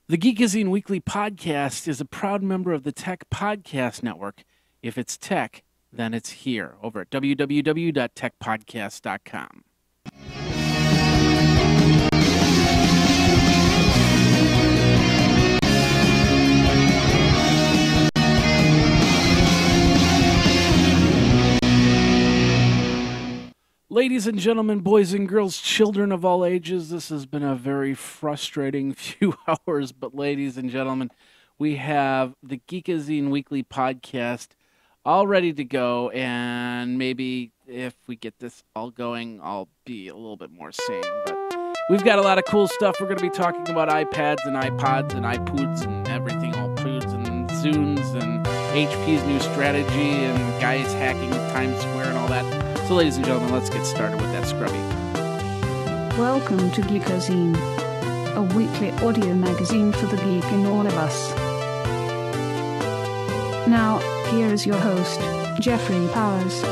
The Geekazine Weekly Podcast is a proud member of the Tech Podcast Network. If it's tech, then it's here over at www.techpodcast.com. Ladies and gentlemen, boys and girls, children of all ages, this has been a very frustrating few hours, but ladies and gentlemen, we have the Geekazine Weekly Podcast all ready to go, and maybe if we get this all going, I'll be a little bit more sane, but we've got a lot of cool stuff. We're going to be talking about iPads and iPods and iPoods and everything, all poods and Zunes and HP's new strategy and guys hacking Times Square and all that. So, ladies and gentlemen, let's get started with that scrubby. Welcome to Geekazine, a weekly audio magazine for the geek in all of us. Now, here is your host, Jeffrey Powers.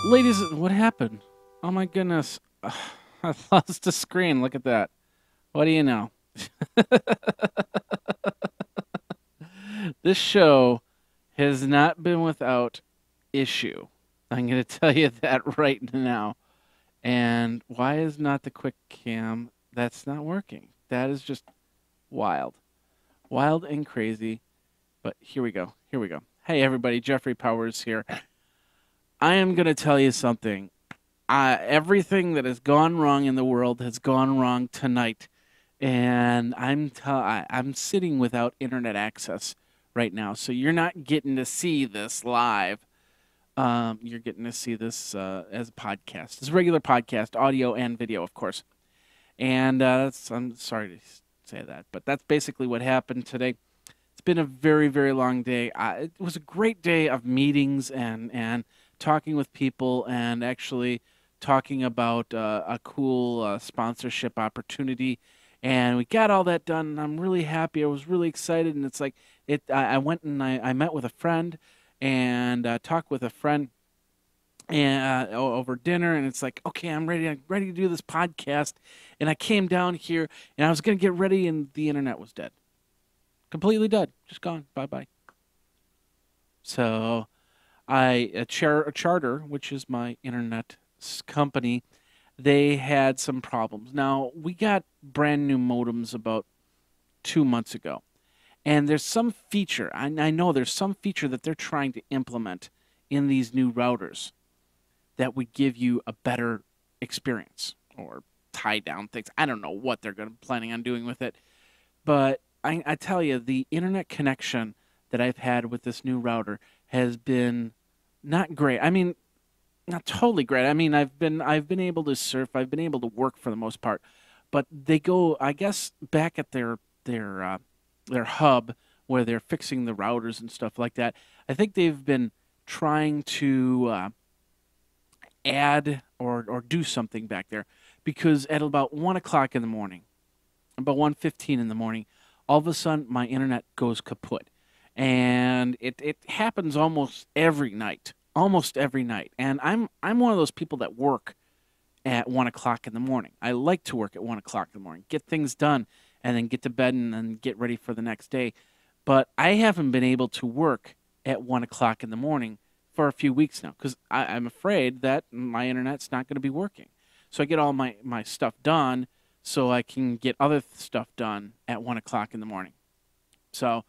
Ladies, what happened? Oh my goodness. I lost the screen. Look at that. What do you know? This show has not been without issue. I'm going to tell you that right now. And why is not the quick cam? That's not working. That is just wild. Wild and crazy. But here we go. Here we go. Hey, everybody. Jeffrey Powers here. I am going to tell you something. Everything that has gone wrong in the world has gone wrong tonight. And I'm sitting without internet access right now, so you're not getting to see this live. You're getting to see this as a podcast. It's a regular podcast, audio and video, of course. And I'm sorry to say that, but that's basically what happened today. It's been a very, very long day. It was a great day of meetings and talking with people and actually talking about a cool sponsorship opportunity. And we got all that done, and I'm really happy. I was really excited, and it's like I went and I met with a friend and talked with a friend and over dinner, and it's like, okay, I'm ready to do this podcast. And I came down here, and I was going to get ready, and the internet was dead. Completely dead. Just gone. Bye-bye. So Charter, which is my internet company, they had some problems. Now, we got brand new modems about 2 months ago. And there's some feature, I know there's some feature that they're trying to implement in these new routers that would give you a better experience or tie down things. I don't know what they're planning on doing with it. But I tell you, the internet connection that I've had with this new router has been not great. I mean, not totally great. I mean, I've been able to surf. I've been able to work for the most part, but they go, I guess, back at their hub where they're fixing the routers and stuff like that. I think they've been trying to add or do something back there, because at about 1 o'clock in the morning, about 1:15 in the morning, all of a sudden my internet goes kaput, and it happens almost every night. Almost every night. And I'm one of those people that work at 1 o'clock in the morning. I like to work at 1 o'clock in the morning, get things done, and then get to bed and then get ready for the next day. But I haven't been able to work at 1 o'clock in the morning for a few weeks now, because I'm afraid that my internet's not going to be working. So I get all my stuff done so I can get other stuff done at 1 o'clock in the morning. So,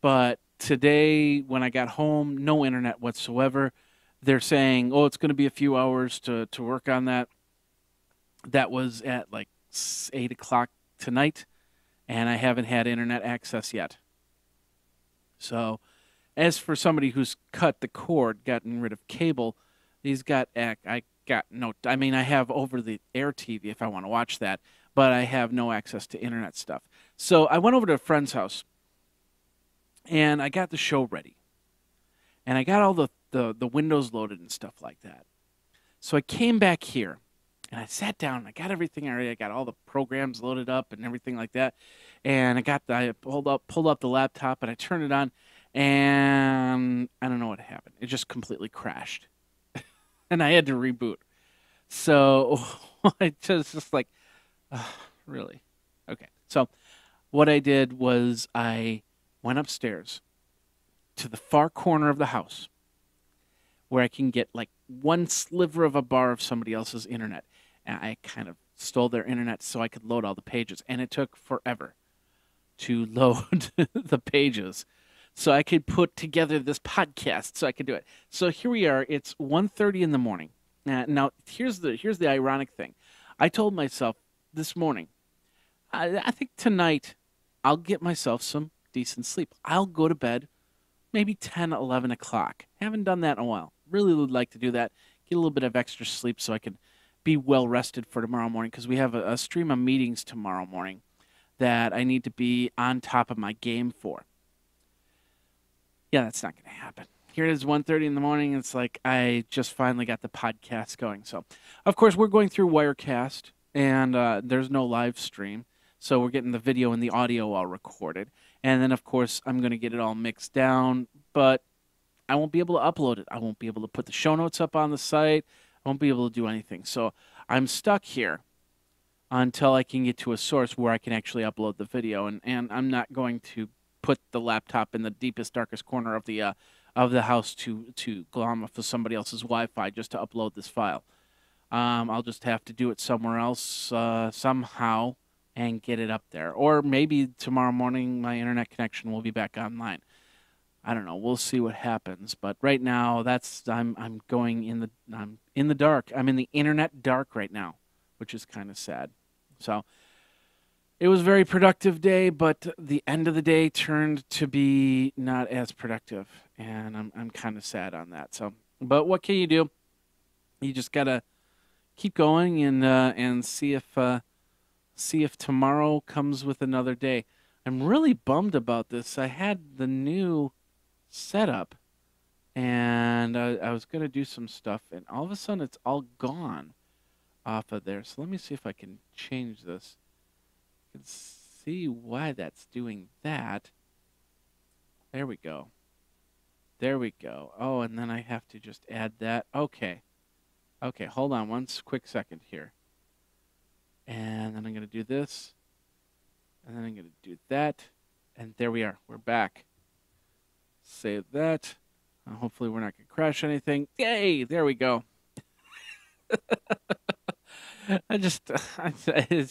but today when I got home, no internet whatsoever. They're saying, oh, it's going to be a few hours to work on that. That was at like 8 o'clock tonight, and I haven't had internet access yet. So as for somebody who's cut the cord, gotten rid of cable, I have over-the-air TV if I want to watch that, but I have no access to internet stuff. So I went over to a friend's house, and I got the show ready. And I got all the windows loaded and stuff like that. So I came back here, and I sat down, and I got everything ready. I got all the programs loaded up and everything like that. And I pulled up the laptop, and I turned it on, and I don't know what happened. It just completely crashed. And I had to reboot. So I just like, "Ugh, really? Okay. So what I did was I went upstairs to the far corner of the house where I can get like one sliver of a bar of somebody else's internet. And I kind of stole their internet so I could load all the pages. And it took forever to load the pages so I could put together this podcast so I could do it. So here we are. It's 1:30 in the morning. Now here's the ironic thing. I told myself this morning, I think tonight I'll get myself some decent sleep. I'll go to bed maybe 10, 11 o'clock. Haven't done that in a while. Really would like to do that. Get a little bit of extra sleep so I can be well rested for tomorrow morning because we have a stream of meetings tomorrow morning that I need to be on top of my game for. Yeah, that's not going to happen. Here it is 1:30 in the morning. It's like I just finally got the podcast going. So, of course, we're going through Wirecast, and there's no live stream. So we're getting the video and the audio all recorded. And then, of course, I'm going to get it all mixed down, but I won't be able to upload it. I won't be able to put the show notes up on the site. I won't be able to do anything. So I'm stuck here until I can get to a source where I can actually upload the video. And I'm not going to put the laptop in the deepest, darkest corner of the house to glom off of somebody else's Wi-Fi just to upload this file. I'll just have to do it somewhere else somehow and get it up there. Or maybe tomorrow morning my internet connection will be back online. I don't know. We'll see what happens. But right now, I'm in the dark. I'm in the internet dark right now, which is kind of sad. So it was a very productive day, but the end of the day turned to be not as productive, and I'm kind of sad on that. So, but what can you do? You just gotta keep going and see if tomorrow comes with another day. I'm really bummed about this. I had the new setup, and I was gonna do some stuff, and all of a sudden it's all gone off of there. So let me see if I can change this. I can see why that's doing that. There we go. There we go. Oh, and then I have to just add that. Okay. Okay, hold on one quick second here. And then I'm going to do this. And then I'm going to do that. And there we are. We're back. Save that. Hopefully we're not going to crash anything. Yay! There we go. It's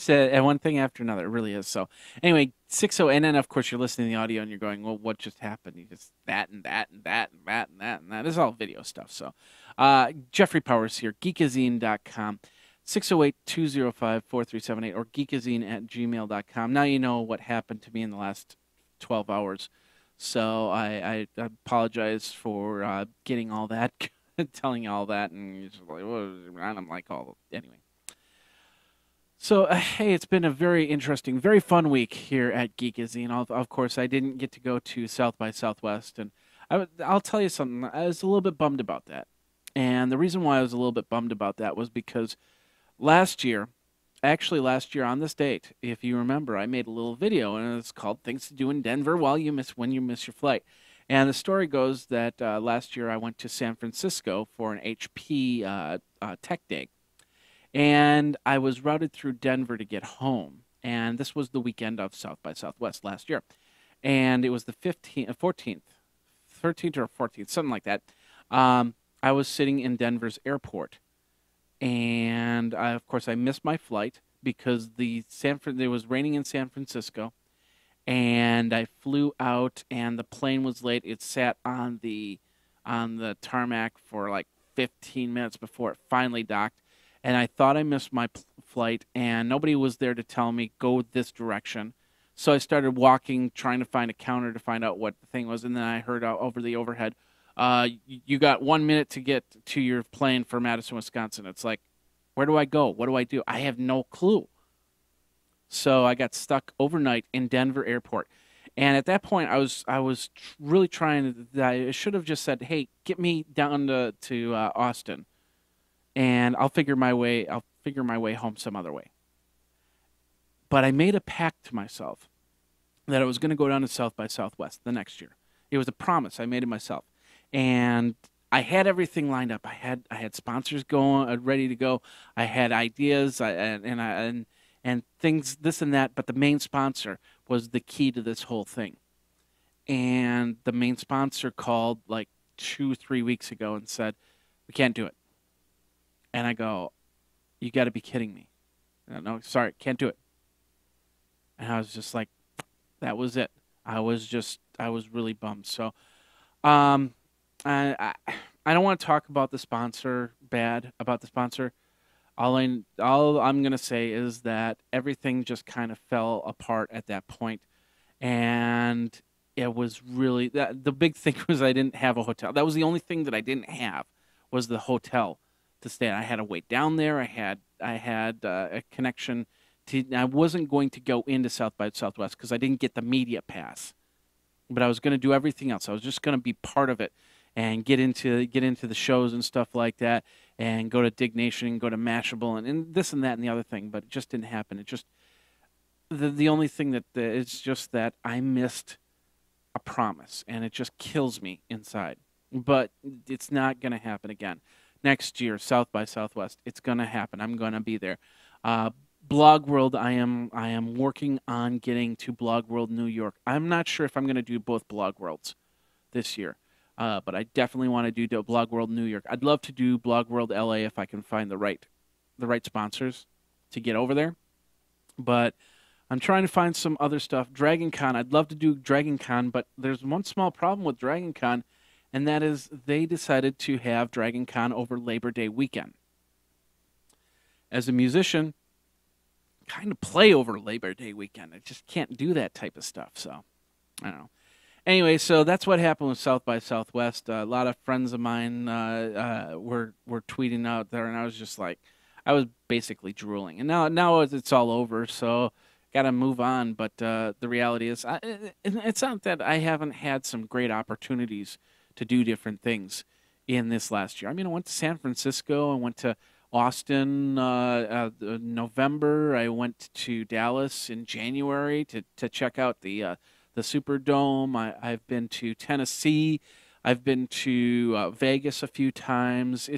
one thing after another. It really is. So anyway, 60, and then of course you're listening to the audio and you're going, well, what just happened? You just that and that and that and that and that and that. This is all video stuff. So Jeffrey Powers here, Geekazine.com, 608-205-4378 or geekazine@gmail.com. Now you know what happened to me in the last 12 hours. So I apologize for getting all that, telling you all that, and you're just like, and I'm like, oh, anyway. So, hey, it's been a very interesting, very fun week here at Geekazine. Of course, I didn't get to go to South by Southwest, and I'll tell you something. I was a little bit bummed about that. And the reason why I was a little bit bummed about that was because last year on this date, if you remember, I made a little video, and it's called Things to Do in Denver When You Miss Your Flight. And the story goes that last year I went to San Francisco for an HP Tech Day. And I was routed through Denver to get home. And this was the weekend of South by Southwest last year. And it was the 13th or 14th, something like that. I was sitting in Denver's airport. And, of course, I missed my flight because it was raining in San Francisco. And I flew out, and the plane was late. It sat on the tarmac for like 15 minutes before it finally docked. And I thought I missed my flight, and nobody was there to tell me, go this direction. So I started walking, trying to find a counter to find out what the thing was, and then I heard over the overhead, you got 1 minute to get to your plane for Madison, Wisconsin. It's like, where do I go? What do I do? I have no clue. So I got stuck overnight in Denver airport. And at that point, I was really trying to, I should have just said, hey, get me down to Austin. And I'll figure my way home some other way. But I made a pact to myself that I was going to go down to South by Southwest the next year. It was a promise I made to myself. And I had everything lined up. I had sponsors going ready to go. I had ideas and things this and that. But the main sponsor was the key to this whole thing. And the main sponsor called like 2 3 weeks ago and said, "We can't do it." And I go, "You got to be kidding me!" No, sorry, can't do it. And I was just like, that was it. I was really bummed. So, um, I don't want to talk about the sponsor bad about the sponsor. All I'm gonna say is that everything just kind of fell apart at that point, and it was really the big thing was I didn't have a hotel. That was the only thing that I didn't have was the hotel to stay at. I had to wait down there. I had a connection to. I wasn't going to go into South by Southwest because I didn't get the media pass, but I was going to do everything else. I was just going to be part of it and get into the shows and stuff like that, and go to Dig Nation and go to Mashable and this and that and the other thing. But it just didn't happen. It just the only thing that it's just that I missed a promise, and it just kills me inside. But it's not going to happen again. Next year, South by Southwest, it's going to happen. I'm going to be there. Uh, Blog World, I am working on getting to Blog World New York. I'm not sure if I'm going to do both Blog Worlds this year, but I definitely want to do Blog World New York. I'd love to do Blog World LA if I can find the right sponsors to get over there. But I'm trying to find some other stuff. Dragon Con, I'd love to do Dragon Con, but there's one small problem with Dragon Con, and that is they decided to have Dragon Con over Labor Day weekend. As a musician, kind of play over Labor Day weekend. I just can't do that type of stuff, so I don't know. Anyway, so that's what happened with South by Southwest. A lot of friends of mine were tweeting out there, and I was just like, I was basically drooling. And now it's all over, so got to move on. But the reality is, it's not that I haven't had some great opportunities to do different things in this last year. I mean, I went to San Francisco. I went to Austin November. I went to Dallas in January to check out the Superdome. I've been to Tennessee. I've been to Vegas a few times.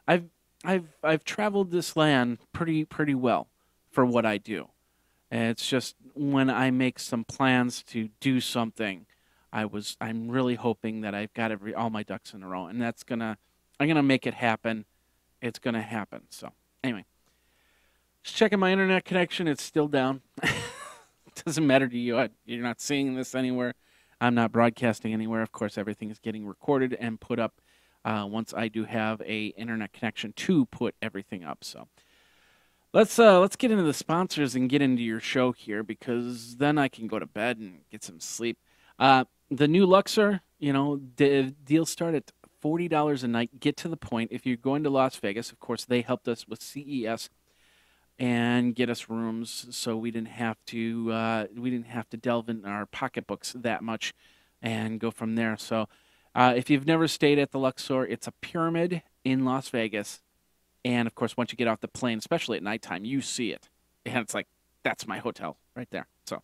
I've I've traveled this land pretty well for what I do. And it's just when I make some plans to do something, I'm really hoping that I've got all my ducks in a row, and I'm gonna make it happen. It's gonna happen. So anyway, just checking my internet connection. It's still down. Doesn't matter to you. You're not seeing this anywhere. I'm not broadcasting anywhere. Of course, everything is getting recorded and put up once I do have a internet connection to put everything up. So let's get into the sponsors and get into your show here, because then I can go to bed and get some sleep. The new Luxor, deals start at $40 a night. Get to the point. If you're going to Las Vegas, of course, they helped us with CES and get us rooms, so we didn't have to delve in our pocketbooks that much and go from there. So if you've never stayed at the Luxor, it's a pyramid in Las Vegas, and of course, once you get off the plane, especially at nighttime, you see it, and it's like, that's my hotel right there. So,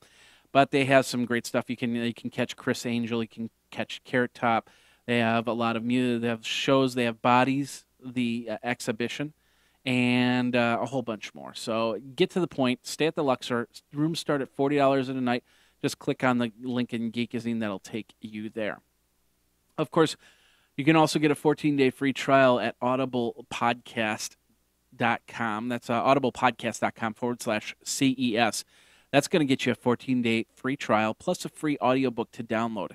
but they have some great stuff. You can catch Chris Angel, you can catch Carrot Top. They have a lot of music. They have shows. They have Bodies, the exhibition, and a whole bunch more. So get to the point. Stay at the Luxor. Rooms start at $40 a night. Just click on the link in Geekazine. That'll take you there. Of course, you can also get a 14-day free trial at audiblepodcast.com. That's audiblepodcast.com/CES. That's going to get you a 14-day free trial plus a free audiobook to download.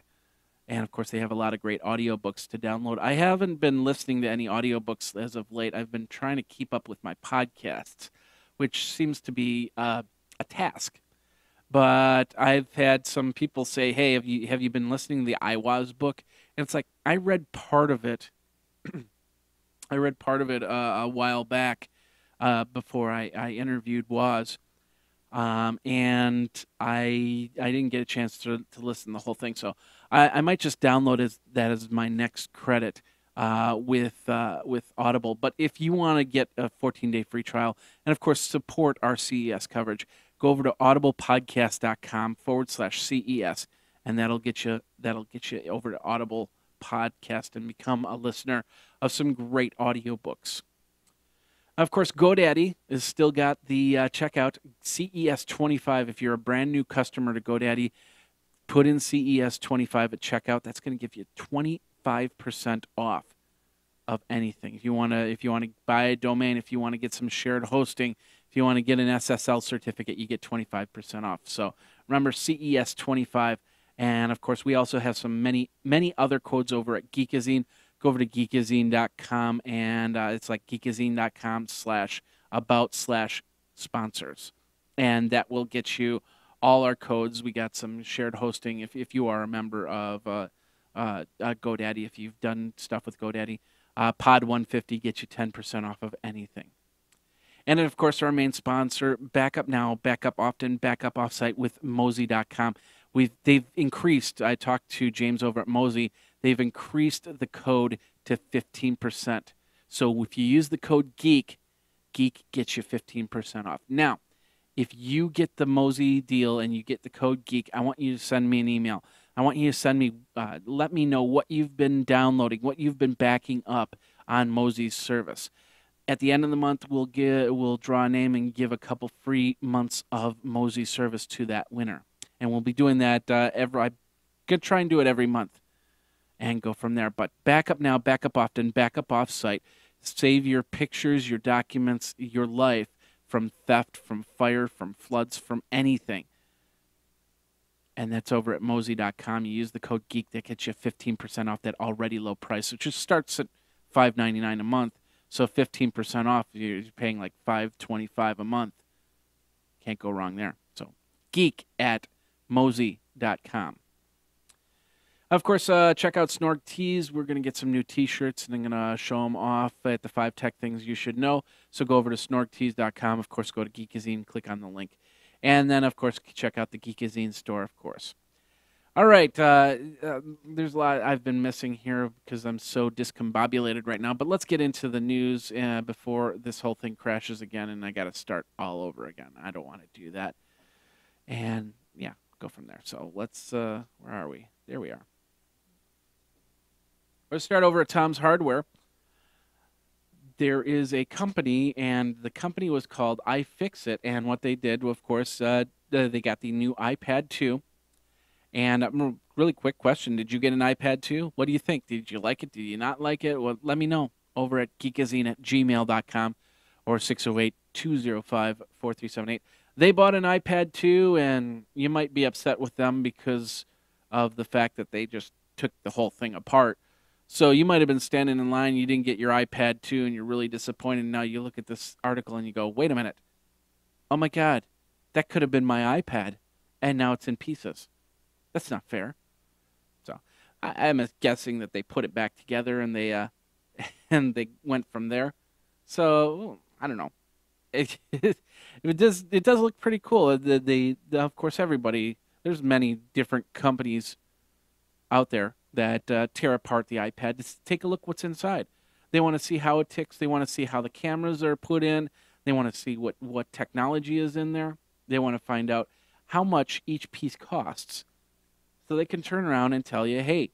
And, of course, they have a lot of great audiobooks to download. I haven't been listening to any audiobooks as of late. I've been trying to keep up with my podcasts, which seems to be a task. But I've had some people say, hey, have you been listening to the iWaz book? And it's like, I read part of it. I read part of it a while back before I interviewed Waz. And I didn't get a chance to listen to the whole thing. So I might just download that as my next credit with Audible. But if you want to get a 14-day free trial and, of course, support our CES coverage, go over to audiblepodcast.com/CES, and that'll get you over to podcast and become a listener of some great audiobooks. Of course, GoDaddy has still got the checkout CES25. If you're a brand new customer to GoDaddy, put in CES25 at checkout. That's going to give you 25% off of anything. If you want to buy a domain, if you want to get some shared hosting, if you want to get an SSL certificate, you get 25% off. So remember CES25. And of course, we also have some many other codes over at Geekazine. Go over to geekazine.com, and it's like geekazine.com/about/sponsors. And that will get you all our codes. We got some shared hosting if you are a member of GoDaddy, if you've done stuff with GoDaddy. Pod 150 gets you 10% off of anything. And then, of course, our main sponsor, Backup Now, Backup Often, Backup Offsite with Mozy.com. They've increased, I talked to James over at Mozy, they've increased the code to 15%. So if you use the code GEEK, GEEK gets you 15% off. Now, if you get the Mozy deal and you get the code GEEK, I want you to send me an email. I want you to send me, let me know what you've been downloading, what you've been backing up on Mozy's service. At the end of the month, we'll draw a name and give a couple free months of Mozy service to that winner. And we'll be doing that I'm going to try and do it every month and go from there. But Backup Now, Backup Often, Backup Offsite. Save your pictures, your documents, your life from theft, from fire, from floods, from anything. And that's over at Mozy.com. You use the code GEEK, that gets you 15% off that already low price, which just starts at $5.99 a month. So 15% off, you're paying like $5.25 a month. Can't go wrong there. So geek at Mozy.com. Of course, check out Snorg Tees. We're going to get some new T-shirts, and I'm going to show them off at the 5 Tech Things You Should Know. So go over to snorgtees.com. Of course, go to Geekazine, click on the link. And then, of course, check out the Geekazine store, of course. All right, there's a lot I've been missing here because I'm so discombobulated right now. But let's get into the news before this whole thing crashes again, and I got to start all over again. I don't want to do that. And, yeah, go from there. So let's, where are we? There we are. Let's start over at Tom's Hardware. There is a company, and the company was called iFixit, and what they did, of course, they got the new iPad 2. And really quick question, did you get an iPad 2? What do you think? Did you like it? Did you not like it? Well, let me know over at geekazine@gmail.com or 608-205-4378. They bought an iPad 2, and you might be upset with them because of the fact that they just took the whole thing apart. So you might have been standing in line, you didn't get your iPad 2, and you're really disappointed. Now you look at this article and you go, wait a minute. Oh, my God. That could have been my iPad, and now it's in pieces. That's not fair. So I'm guessing that they put it back together and they went from there. So I don't know. It does look pretty cool. Of course, there's many different companies out there that tear apart the iPad to take a look what's inside. They want to see how it ticks. They want to see how the cameras are put in. They want to see what technology is in there. They want to find out how much each piece costs. So they can turn around and tell you, hey,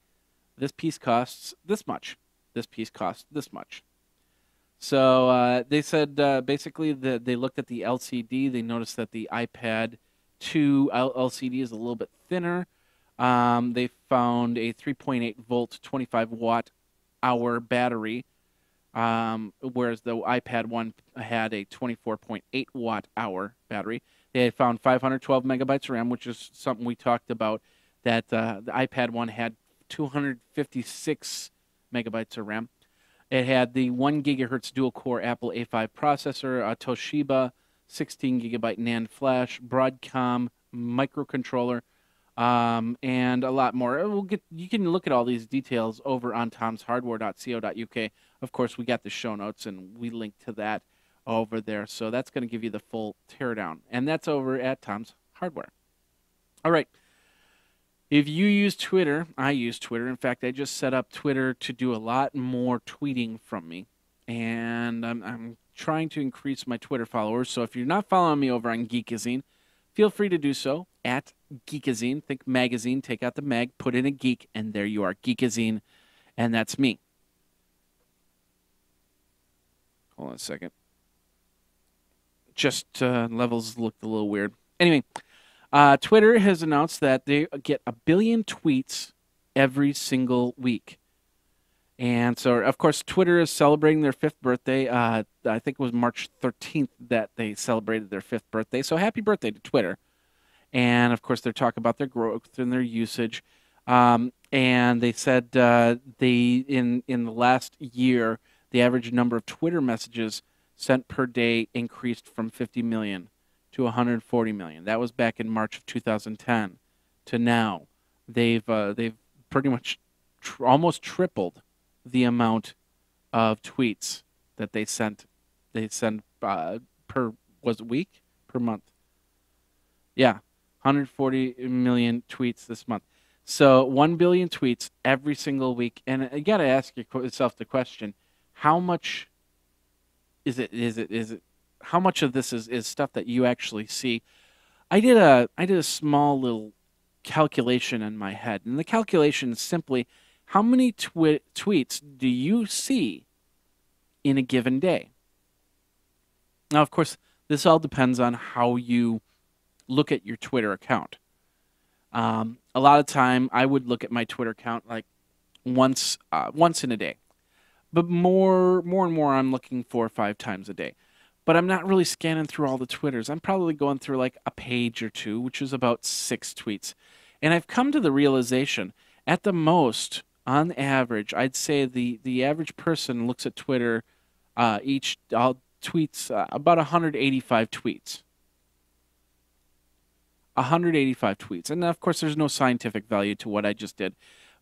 this piece costs this much. This piece costs this much. So they said basically that they looked at the LCD. They noticed that the iPad 2 LCD is a little bit thinner. They found a 3.8 volt, 25 watt hour battery, whereas the iPad 1 had a 24.8 watt hour battery. They had found 512 megabytes of RAM, which is something we talked about, that the iPad 1 had 256 megabytes of RAM. It had the 1 gigahertz dual-core Apple A5 processor, a Toshiba 16 gigabyte NAND flash, Broadcom microcontroller, and a lot more. You can look at all these details over on tomshardware.co.uk. Of course, we got the show notes, and we link to that over there. So that's going to give you the full teardown. And that's over at Tom's Hardware. All right. If you use Twitter, I use Twitter. In fact, I just set up Twitter to do a lot more tweeting from me. And I'm trying to increase my Twitter followers. So if you're not following me over on Geekazine, feel free to do so at Geekazine. Think magazine, take out the mag, put in a geek, and there you are, Geekazine. and that's me. Hold on a second. Just levels looked a little weird. Anyway, Twitter has announced that they get 1 billion tweets every single week. And so, of course, Twitter is celebrating their 5th birthday. I think it was March 13th that they celebrated their 5th birthday. So happy birthday to Twitter. And, of course, they're talking about their growth and their usage. And they said in the last year, the average number of Twitter messages sent per day increased from 50 million to 140 million. That was back in March of 2010 to now. They've pretty much almost tripled the amount of tweets that they send per week per month. Yeah, 140 million tweets this month. So 1 billion tweets every single week, and you got to ask yourself the question: how much is it? How much of this is stuff that you actually see? I did a small little calculation in my head, and the calculation is simply: how many tweets do you see in a given day? Now, of course, this all depends on how you look at your Twitter account. A lot of time, I would look at my Twitter account like once in a day, but more and more, I'm looking 4 or 5 times a day. But I'm not really scanning through all the Twitters. I'm probably going through like a page or two, which is about 6 tweets, and I've come to the realization, at the most, on average, I'd say the average person looks at Twitter tweets about 185 tweets. 185 tweets. And of course, there's no scientific value to what I just did.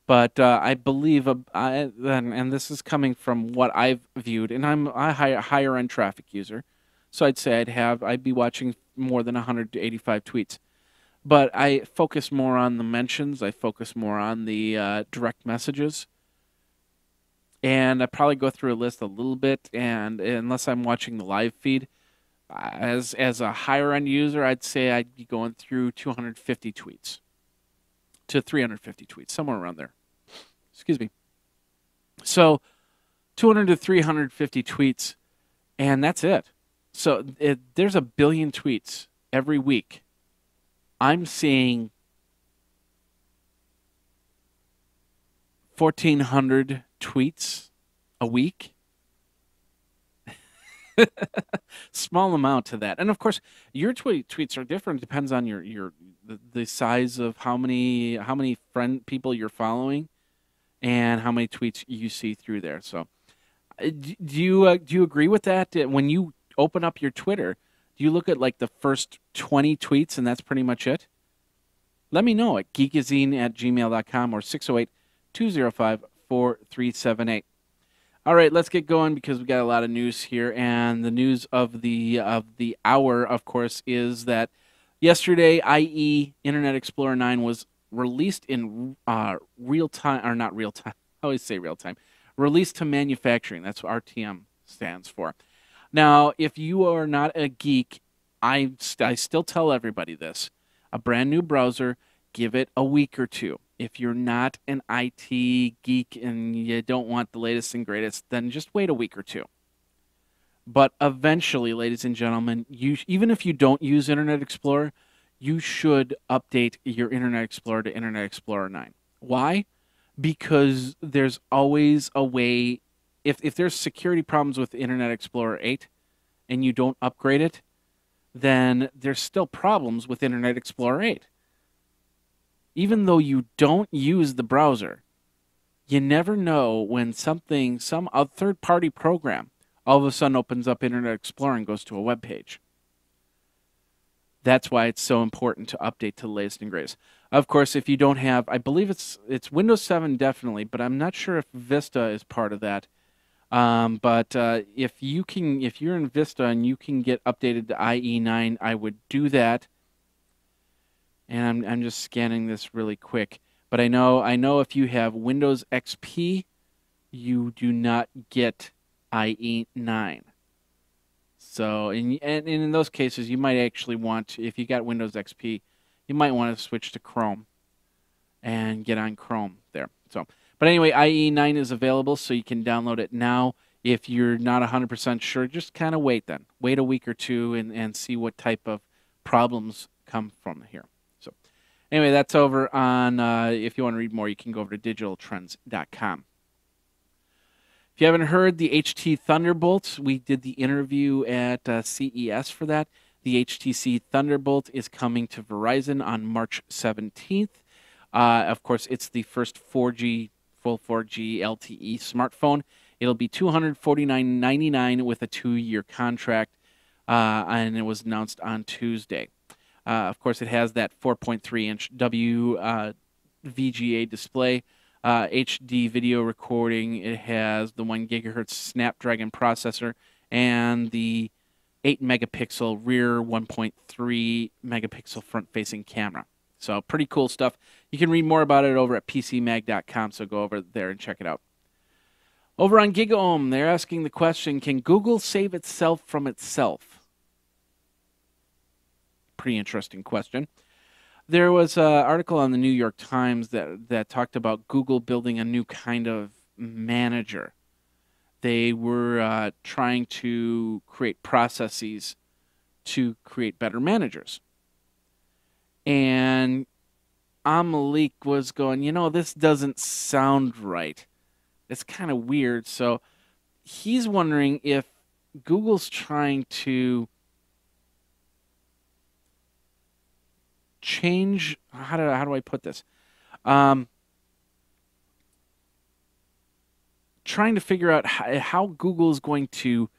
But I believe, and this is coming from what I've viewed, and I'm a higher end traffic user, so I'd say I'd be watching more than 185 tweets. But I focus more on the mentions. I focus more on the direct messages. And I probably go through a list a little bit, and unless I'm watching the live feed, as a higher end user, I'd say I'd be going through 250 tweets to 350 tweets, somewhere around there. Excuse me. So 200 to 350 tweets, and that's it. So there's 1 billion tweets every week. I'm seeing 1,400 tweets a week. Small amount to that, and of course, your tweets are different. It depends on the size of how many people you're following, and how many tweets you see through there. So, do you agree with that? When you open up your Twitter, do you look at like the first 20 tweets and that's pretty much it? Let me know at geekazine@gmail.com or 608-205-4378. All right, let's get going because we got a lot of news here, and the news of the hour, of course, is that yesterday, IE Internet Explorer 9 was released in real time, or not real time. I always say real time. Released to manufacturing. That's what RTM stands for. Now, if you are not a geek, I still tell everybody this: a brand new browser, give it a week or two. If you're not an IT geek and you don't want the latest and greatest, then just wait a week or two. But eventually, ladies and gentlemen, even if you don't use Internet Explorer, you should update your Internet Explorer to Internet Explorer 9. Why? Because there's always a way. If there's security problems with Internet Explorer 8 and you don't upgrade it, then there's still problems with Internet Explorer 8. Even though you don't use the browser, you never know when some third-party program all of a sudden opens up Internet Explorer and goes to a web page. That's why it's so important to update to the latest and greatest. Of course, if you don't have, I believe it's Windows 7 definitely, but I'm not sure if Vista is part of that. But if you're in Vista and you can get updated to IE9, I would do that. And I'm just scanning this really quick. But I know if you have Windows XP, you do not get IE9. So in those cases, you might actually want, if you got Windows XP, you might want to switch to Chrome and get on Chrome there. So, But anyway, IE9 is available, so you can download it now. If you're not 100% sure, just kind of wait then. Wait a week or two and see what type of problems come from here. So anyway, that's over on, if you want to read more, you can go over to digitaltrends.com. If you haven't heard the HT Thunderbolt, we did the interview at CES for that. The HTC Thunderbolt is coming to Verizon on March 17th. Of course, it's the first 4G, full 4G LTE smartphone. It'll be $249.99 with a 2-year contract, and it was announced on Tuesday. Of course, it has that 4.3-inch WVGA display, HD video recording. It has the 1 gigahertz Snapdragon processor and the 8-megapixel rear, 1.3 megapixel front-facing camera. So pretty cool stuff. You can read more about it over at PCMag.com, so go over there and check it out. Over on GigaOM, they're asking the question, can Google save itself from itself? Pretty interesting question. There was an article on the New York Times that talked about Google building a new kind of manager. They were trying to create processes to create better managers. And Malik was going, this doesn't sound right. It's kind of weird. So he's wondering if Google's trying to change, how do I put this? Trying to figure out how Google is going to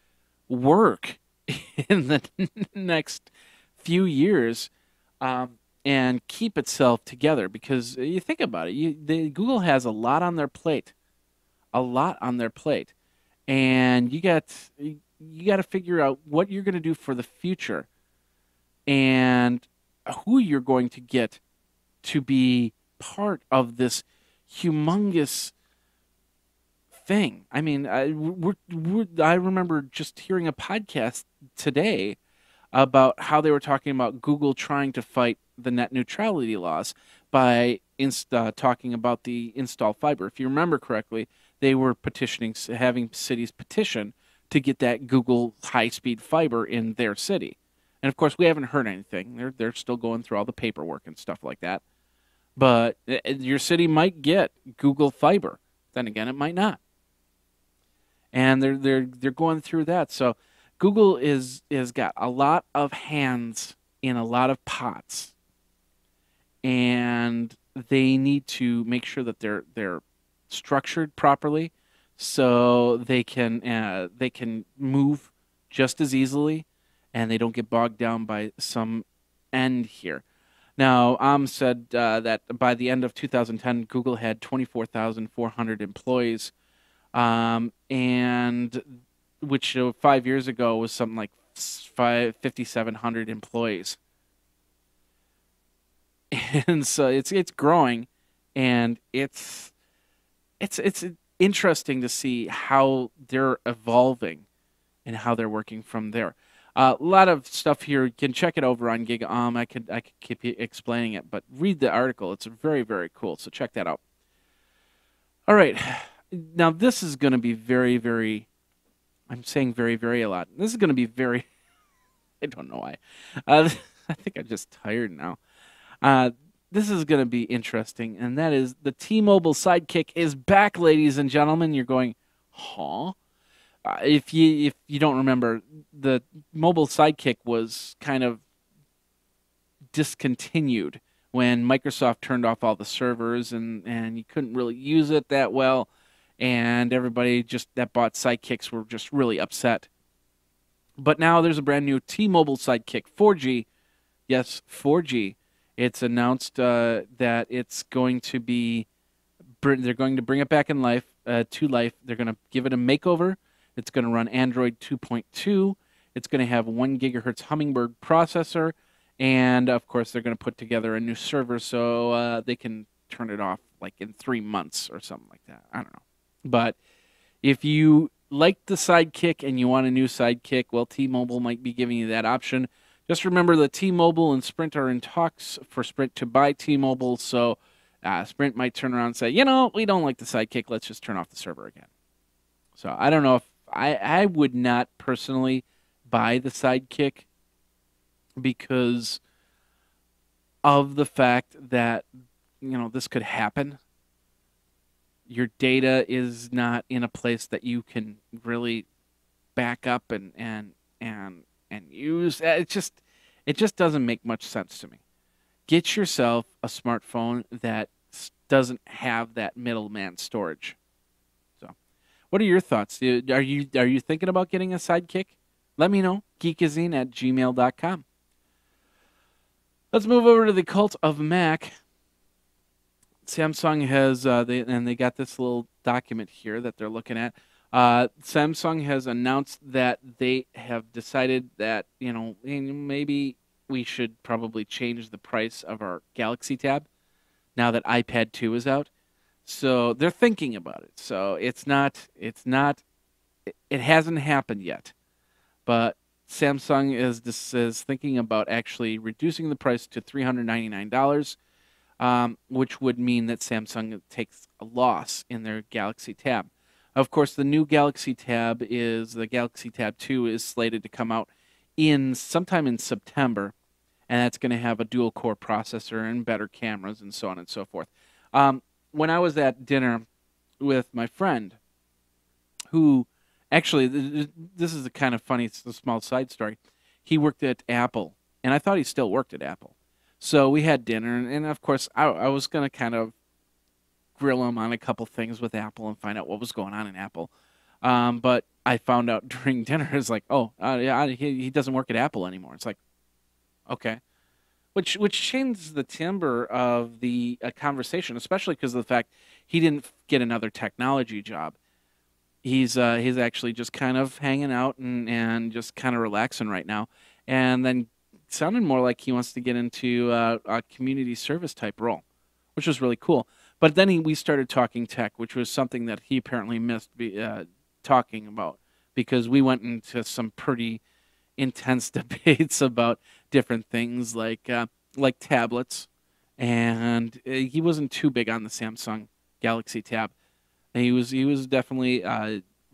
work in the next few years and keep itself together. Because you think about it, Google has a lot on their plate. And you got to figure out what you're going to do for the future and who you're going to get to be part of this humongous thing. I mean, I remember just hearing a podcast today about how they were talking about Google trying to fight the net neutrality laws by talking about the install fiber. If you remember correctly, they were petitioning, having cities petition to get that Google high-speed fiber in their city. And, of course, we haven't heard anything. They're still going through all the paperwork and stuff like that. But your city might get Google fiber. Then again, it might not. And they're going through that. So Google is got a lot of hands in a lot of pots. And they need to make sure that they're structured properly so they can move just as easily and they don't get bogged down by some end here. Now, said that by the end of 2010, Google had 24,400 employees, and which 5 years ago was something like 5,700 employees. And so it's growing, and it's interesting to see how they're evolving and how they're working from there. A lot of stuff here. You can check it over on GigaOM. I could keep explaining it, but read the article. It's very, very cool. So check that out. All right. Now this is going to be very, very. I'm saying very, very a lot. This is going to be very. I don't know why. I think I'm just tired now. This is going to be interesting, and that is the T-Mobile Sidekick is back, ladies and gentlemen. You're going, huh? If you don't remember, the mobile Sidekick was kind of discontinued when Microsoft turned off all the servers, and you couldn't really use it that well, and everybody just that bought Sidekicks were just really upset. But now there's a brand new T-Mobile Sidekick 4G. Yes, 4G. It's announced that it's going to be, they're going to bring it back in life, to life. They're going to give it a makeover. It's going to run Android 2.2. It's going to have 1 gigahertz Hummingbird processor. And, of course, they're going to put together a new server so they can turn it off like in 3 months or something like that. I don't know. But if you like the Sidekick and you want a new Sidekick, well, T-Mobile might be giving you that option. Just remember that T-Mobile and Sprint are in talks for Sprint to buy T-Mobile, so Sprint might turn around and say, you know, we don't like the Sidekick. Let's just turn off the server again. So I don't know if I would not personally buy the Sidekick because of the fact that, you know, this could happen. Your data is not in a place that you can really back up and use. It just doesn't make much sense to me. Get yourself a smartphone that doesn't have that middleman storage. So, what are your thoughts? Are you thinking about getting a Sidekick? Let me know. Geekazine@gmail.com. Let's move over to the Cult of Mac. Samsung has they got this little document here that they're looking at. Samsung has announced that they have decided that, you know, maybe we should probably change the price of our Galaxy Tab now that iPad 2 is out. So they're thinking about it. So it hasn't happened yet, but Samsung is thinking about actually reducing the price to $399. Which would mean that Samsung takes a loss in their Galaxy Tab. Of course, the new Galaxy Tab the Galaxy Tab 2 is slated to come out sometime in September, and that's going to have a dual-core processor and better cameras and so on and so forth. When I was at dinner with my friend, who actually, this is a kind of funny, it's a small side story. He worked at Apple, and I thought he still worked at Apple. So we had dinner, and of course, I was going to kind of grill him on a couple things with Apple and find out what was going on in Apple. But I found out during dinner, it's like, oh, yeah, he doesn't work at Apple anymore. It's like, okay. Which changes the timbre of the conversation, especially because of the fact he didn't get another technology job. He's actually just kind of hanging out and just kind of relaxing right now. And then sounded more like he wants to get into a community service type role, which was really cool. But then we started talking tech, which was something that he apparently missed talking about, because we went into some pretty intense debates about different things like tablets, and he wasn't too big on the Samsung Galaxy Tab. And he was definitely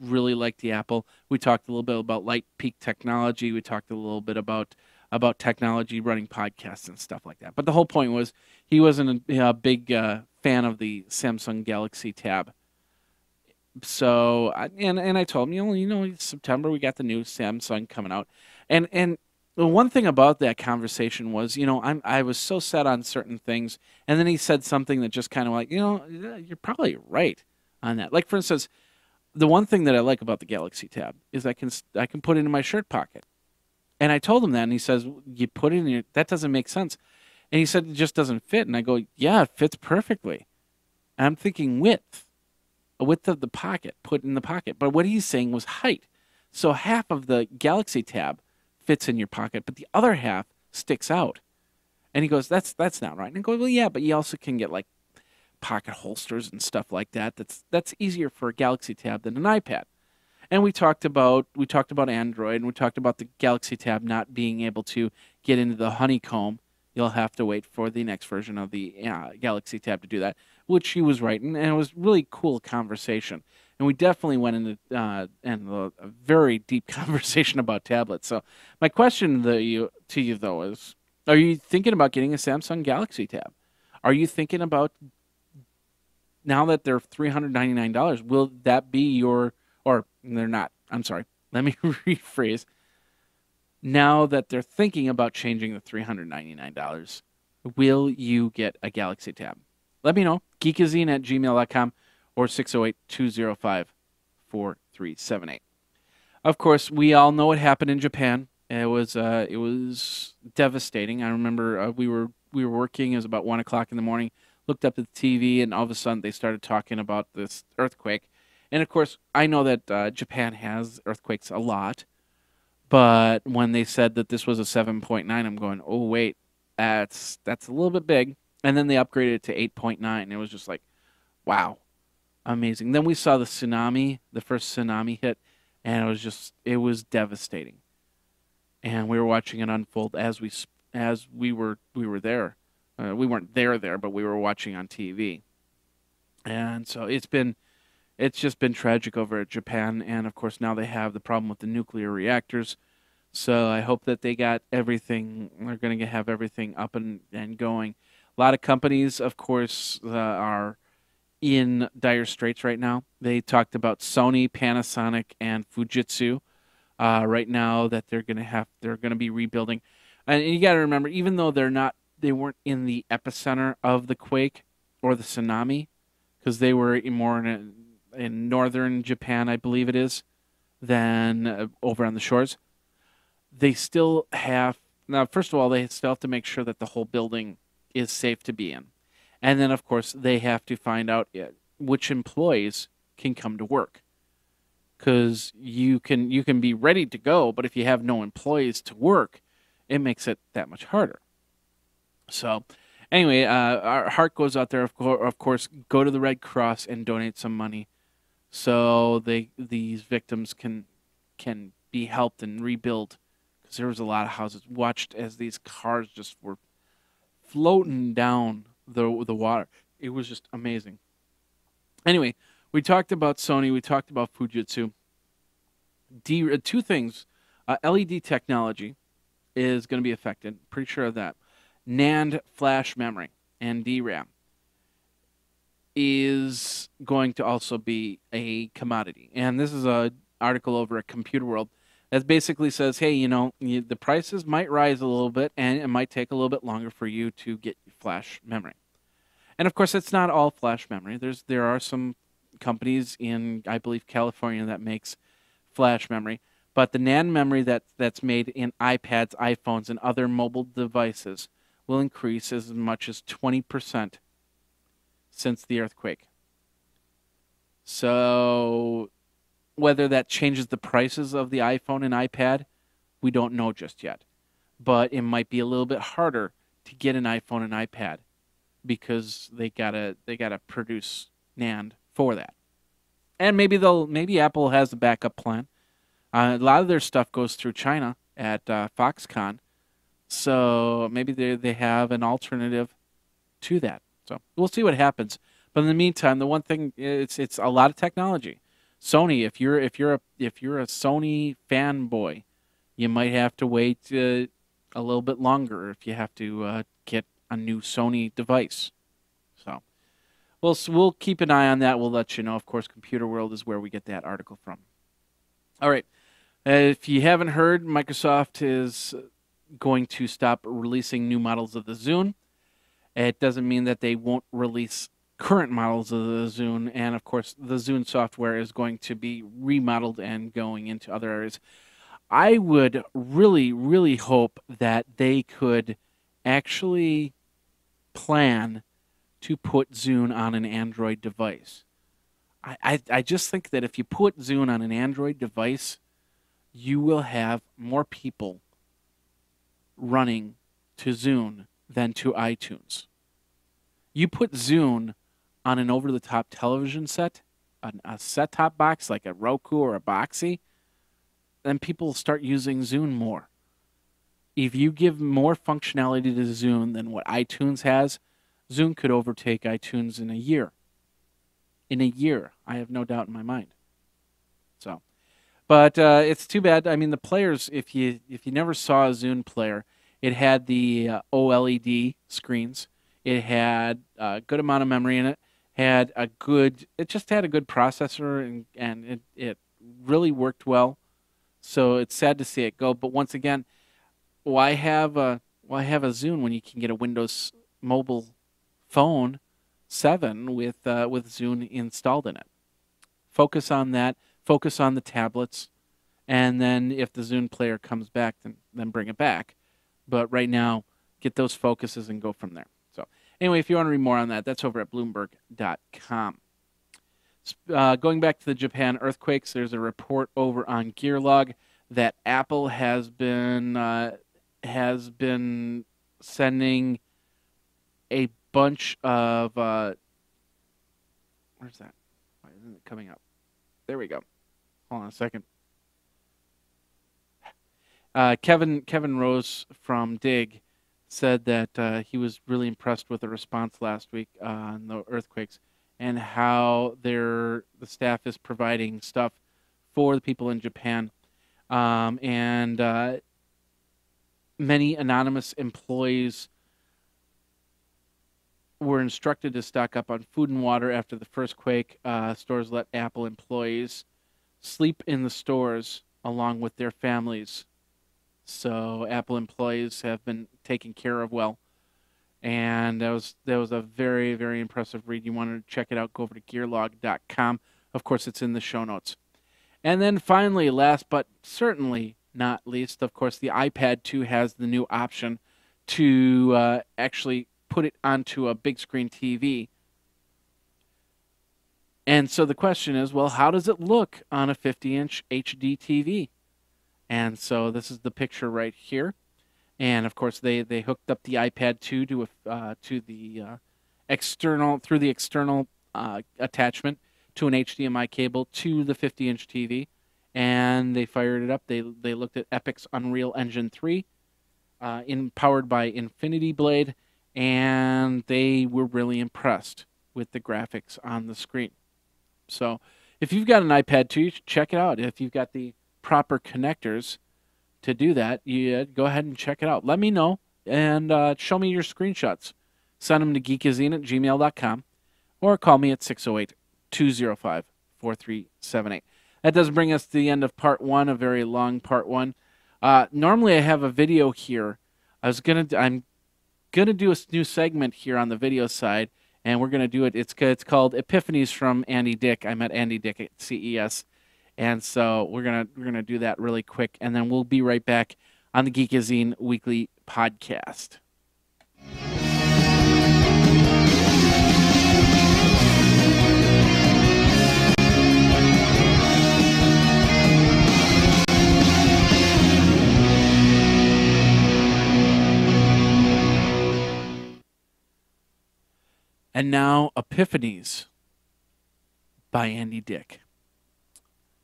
really liked the Apple. We talked a little bit about light peak technology. We talked a little bit about technology, running podcasts and stuff like that. But the whole point was he wasn't a big fan of the Samsung Galaxy Tab. So and I told him, September we got the new Samsung coming out, and the one thing about that conversation was, I was so set on certain things, and then he said something that just kind of like, you're probably right on that. Like, for instance, the one thing that I like about the Galaxy Tab is I can put it in my shirt pocket. And I told him that, and he says, you put it in your, that doesn't make sense. And he said, it just doesn't fit. And I go, yeah, it fits perfectly. And I'm thinking width of the pocket, put in the pocket. But what he's saying was height. So half of the Galaxy Tab fits in your pocket, but the other half sticks out. And he goes, that's not right. And I go, well, yeah, but you also can get like pocket holsters and stuff like that. That's easier for a Galaxy Tab than an iPad. And we talked about Android, and we talked about the Galaxy Tab not being able to get into the honeycomb. You'll have to wait for the next version of the Galaxy Tab to do that, which he was right, and it was really cool conversation. And we definitely went into a very deep conversation about tablets. So my question to you though is, are you thinking about getting a Samsung Galaxy Tab? Are you thinking about, now that they're $399, will that be your, or they're not, I'm sorry, let me rephrase. Now that they're thinking about changing the $399, will you get a Galaxy Tab? Let me know. Geekazine@gmail.com or 608-205-4378. Of course, we all know what happened in Japan. It was devastating. I remember we were working. It was about 1 o'clock in the morning. Looked up at the TV, and all of a sudden they started talking about this earthquake. And of course, I know that Japan has earthquakes a lot, but when they said that this was a 7.9, I'm going, oh wait, that's a little bit big. And then they upgraded it to 8.9. It was just like, wow, amazing. Then we saw the first tsunami hit, and it was devastating. And we were watching it unfold as we were there. We weren't there, but we were watching on TV. And so it's just been tragic over at Japan. And of course, now they have the problem with the nuclear reactors. So I hope that they got everything, they're going to have everything up and going. A lot of companies, of course, are in dire straits right now. They talked about Sony, Panasonic, and Fujitsu right now that they're going to be rebuilding. And you got to remember, even though they weren't in the epicenter of the quake or the tsunami, because they were more in northern Japan, I believe it is, than over on the shores. They still have now. First of all, they still have to make sure that the whole building is safe to be in, and then of course they have to find out which employees can come to work, because you can be ready to go, but if you have no employees to work, it makes it that much harder. So, anyway, our heart goes out there. Of course, go to the Red Cross and donate some money, so these victims can be helped and rebuild. Because there was a lot of houses. Watched as these cars just were floating down the water. It was just amazing. Anyway, we talked about Sony. We talked about Fujitsu. Two things. LED technology is going to be affected. Pretty sure of that. NAND flash memory and DRAM is going to also be a commodity. And this is an article over at Computer World that basically says, hey, the prices might rise a little bit, and it might take a little bit longer for you to get flash memory. And of course, it's not all flash memory. There are some companies in, I believe, California that makes flash memory. But the NAND memory that's made in iPads, iPhones, and other mobile devices will increase as much as 20% since the earthquake. So whether that changes the prices of the iPhone and iPad, we don't know just yet. But it might be a little bit harder to get an iPhone and iPad because they gotta produce NAND for that. And maybe Apple has a backup plan. A lot of their stuff goes through China at Foxconn, so maybe they have an alternative to that. So we'll see what happens. But in the meantime, the one thing it's a lot of technology. Sony, if you're a Sony fanboy, you might have to wait a little bit longer if you have to get a new Sony device. So we'll keep an eye on that. We'll let you know. Of course, Computer World is where we get that article from. All right. If you haven't heard, Microsoft is going to stop releasing new models of the Zune. It doesn't mean that they won't release current models of the Zune, and of course, the Zune software is going to be remodeled and going into other areas. I would really, really hope that they could actually plan to put Zune on an Android device. I just think that if you put Zune on an Android device, you will have more people running to Zune than to iTunes. You put Zune on an over-the-top television set, a set-top box like a Roku or a Boxee, then people will start using Zune more. If you give more functionality to Zune than what iTunes has, Zune could overtake iTunes in a year. In a year, I have no doubt in my mind. So, but it's too bad. I mean, the players. If you never saw a Zune player, it had the OLED screens. It had a good amount of memory in it. It just had a good processor, and it really worked well. So it's sad to see it go. But once again, why have a Zune when you can get a Windows mobile phone 7 with Zune installed in it? Focus on that. Focus on the tablets, and then if the Zune player comes back, then bring it back. But right now, get those focuses and go from there. So anyway, if you want to read more on that, that's over at Bloomberg.com. Going back to the Japan earthquakes, there's a report over on Gearlog that Apple has been sending a bunch of where's that? Why isn't it coming up? There we go. Hold on a second. Kevin Rose from Dig said that he was really impressed with the response last week on the earthquakes and how the staff is providing stuff for the people in Japan. And many anonymous employees were instructed to stock up on food and water after the first quake. Stores let Apple employees sleep in the stores along with their families. So Apple employees have been taken care of well. And that was a very, very impressive read. You want to check it out, go over to gearlog.com. Of course, it's in the show notes. And then finally, last but certainly not least, of course, the iPad 2 has the new option to actually put it onto a big screen TV. And so the question is, well, how does it look on a 50-inch HD TV? And so this is the picture right here. And of course, they hooked up the iPad 2 to the external attachment to an HDMI cable to the 50-inch TV, and they fired it up. They looked at Epic's Unreal Engine 3, powered by Infinity Blade, and they were really impressed with the graphics on the screen. So if you've got an iPad 2, you should check it out. If you've got the proper connectors to do that, you go ahead and check it out. Let me know and show me your screenshots. Send them to geekazine@gmail.com or call me at 608-205-4378. That does bring us to the end of part one, a very long part one. Normally I have a video here. I'm gonna do a new segment here on the video side, and we're gonna do it. It's called Epiphanies from Andy Dick. I met Andy Dick at CES. And so we're gonna do that really quick, and then we'll be right back on the Geekazine Weekly Podcast. And now, Epiphanies by Andy Dick.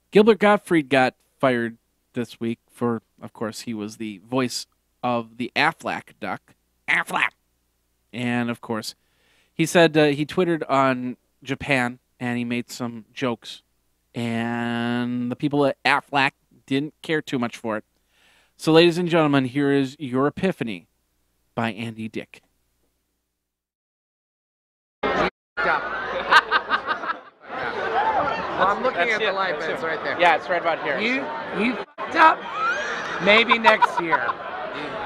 Gilbert Gottfried got fired this week for, of course, he was the voice of the Aflac duck. Aflac! And, of course, he said he twittered on Japan, and he made some jokes. And the people at Aflac didn't care too much for it. So, ladies and gentlemen, here is Your Epiphany by Andy Dick. I'm looking at the light, but it's right there. Yeah, it's right about here. You f***ed up. Maybe next year.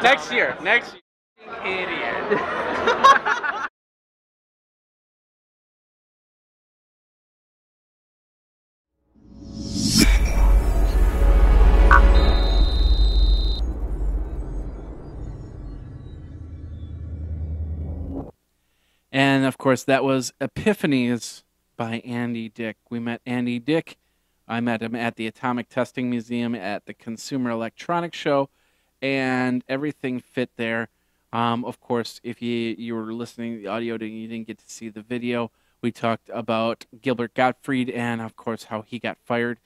Next year. Idiot. And, of course, that was Epiphanies by Andy Dick. We met Andy Dick. I met him at the Atomic Testing Museum at the Consumer Electronics Show, and everything fit there. Of course, if you were listening to the audio and you didn't get to see the video, we talked about Gilbert Gottfried and, of course, how he got fired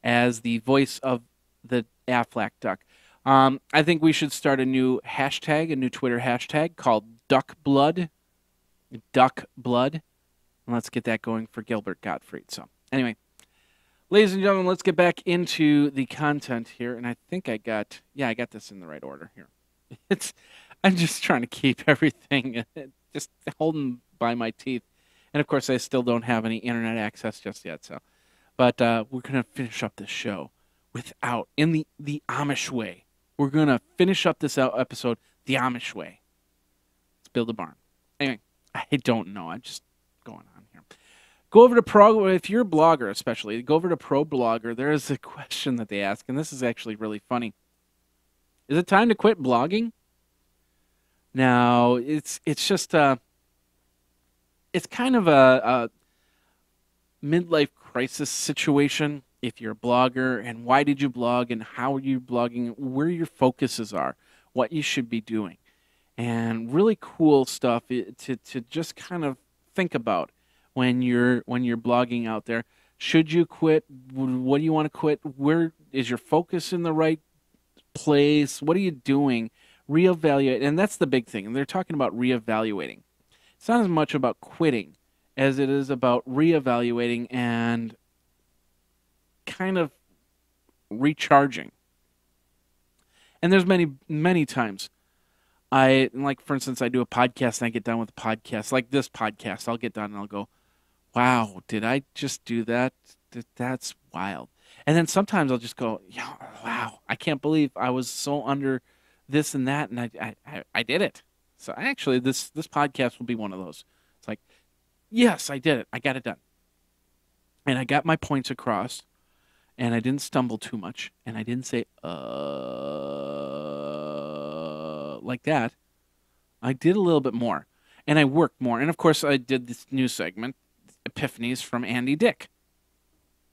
as the voice of the Aflac duck. I think we should start a new Twitter hashtag called DuckBlood. DuckBlood. And let's get that going for Gilbert Gottfried. So, anyway, ladies and gentlemen, let's get back into the content here. And I think I got this in the right order here. I'm just trying to keep everything just holding by my teeth. And of course, I still don't have any internet access just yet. So, but we're gonna finish up this show in the Amish way. We're gonna finish up this episode the Amish way. Let's build a barn. Anyway, I don't know. I'm just going on here. Go over to if you're a blogger especially, go over to ProBlogger. There is a question that they ask, and this is actually really funny. Is it time to quit blogging? Now, it's just it's kind of a midlife crisis situation if you're a blogger, and why did you blog, and how are you blogging, where your focuses are, what you should be doing. And really cool stuff to just kind of think about when you're blogging out there. Should you quit? What do you want to quit? Where is your focus in the right place? What are you doing? Reevaluate, and that's the big thing. And they're talking about reevaluating. It's not as much about quitting as it is about reevaluating and kind of recharging. And there's many times like, for instance, I do a podcast and I get done with a podcast, like this podcast. I'll get done and I'll go, wow, did I just do that? That's wild. And then sometimes I'll just go, yeah, wow, I can't believe I was so under this and that, and I did it. So actually, this podcast will be one of those. It's like, yes, I did it. I got it done. And I got my points across, and I didn't stumble too much, and I didn't say, like that. I did a little bit more, and I worked more. And of course, I did this new segment, Epiphanies from Andy Dick.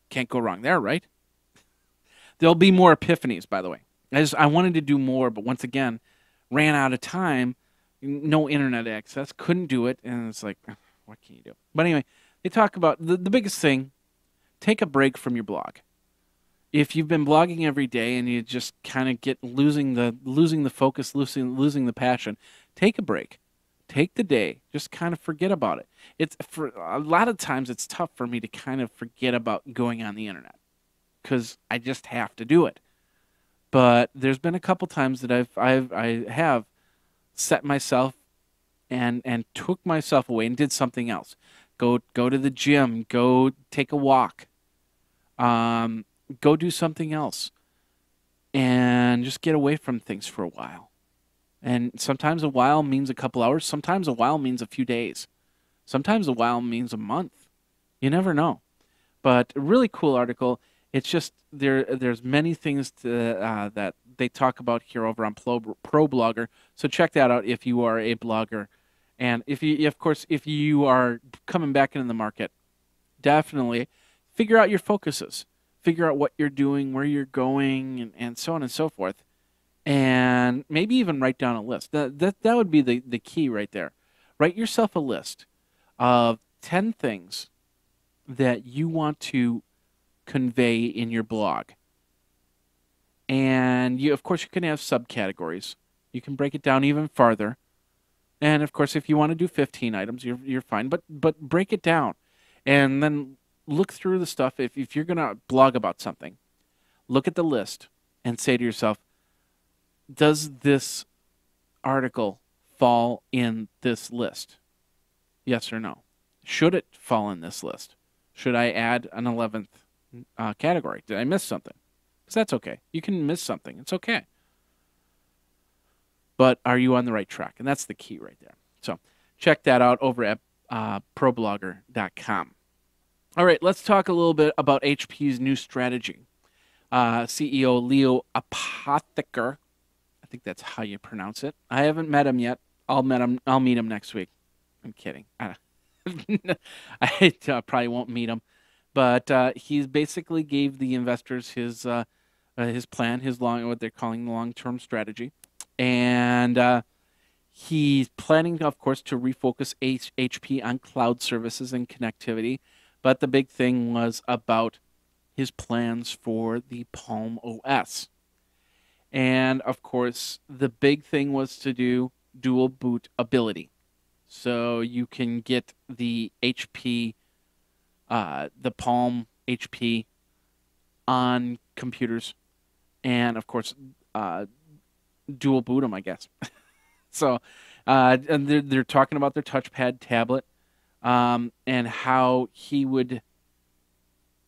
Can't go wrong there, right? There'll be more epiphanies, by the way. I wanted to do more, but once again, ran out of time. No internet access. Couldn't do it. And it's like, what can you do? But anyway, they talk about the biggest thing, take a break from your blog. If you've been blogging every day and you just kind of get losing the focus, losing the passion, take a break. Take the day. Just kind of forget about it. It's for a lot of times it's tough for me to kind of forget about going on the internet because I just have to do it. But there's been a couple times that I have set myself and took myself away and did something else. Go to the gym. Go take a walk. Go do something else, and just get away from things for a while. And sometimes a while means a couple hours. Sometimes a while means a few days. Sometimes a while means a month. You never know. But a really cool article. It's just there's many things that they talk about here over on ProBlogger. So check that out if you are a blogger. And if you are coming back into the market, definitely figure out your focuses. Figure out what you're doing, where you're going, and so on and so forth. And maybe even write down a list. That would be the key right there. Write yourself a list of 10 things that you want to convey in your blog. And of course, you can have subcategories. You can break it down even farther. And of course, if you want to do 15 items, you're fine. But break it down, and then look through the stuff. If you're going to blog about something, look at the list and say to yourself, does this article fall in this list? Yes or no? Should it fall in this list? Should I add an 11th category? Did I miss something? Because that's okay. You can miss something. It's okay. But are you on the right track? And that's the key right there. So check that out over at ProBlogger.com. All right, let's talk a little bit about HP's new strategy. CEO Leo Apotheker, I think that's how you pronounce it. I haven't met him yet. I'll meet him next week. I'm kidding. I probably won't meet him, but he basically gave the investors his plan, what they're calling the long-term strategy, and he's planning, of course, to refocus HP on cloud services and connectivity. But the big thing was about his plans for the Palm OS. And, of course, the big thing was to do dual boot ability. So you can get the HP, the Palm HP on computers. And, of course, dual boot them, I guess. So, and they're talking about their touchpad tablet. And how he would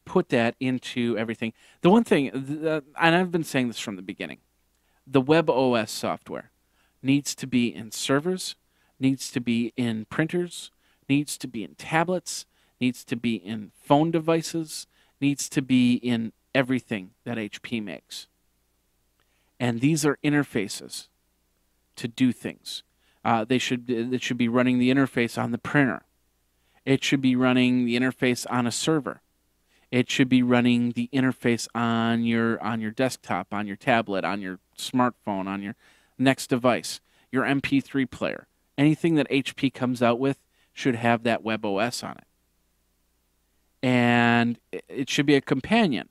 put that into everything. The one thing, and I've been saying this from the beginning, the web OS software needs to be in servers, needs to be in printers, needs to be in tablets, needs to be in phone devices, needs to be in everything that HP makes. And these are interfaces to do things. It should be running the interface on the printer. It should be running the interface on a server. It should be running the interface on your desktop, on your tablet, on your smartphone, on your next device, your MP3 player. Anything that HP comes out with should have that web OS on it. And it should be a companion,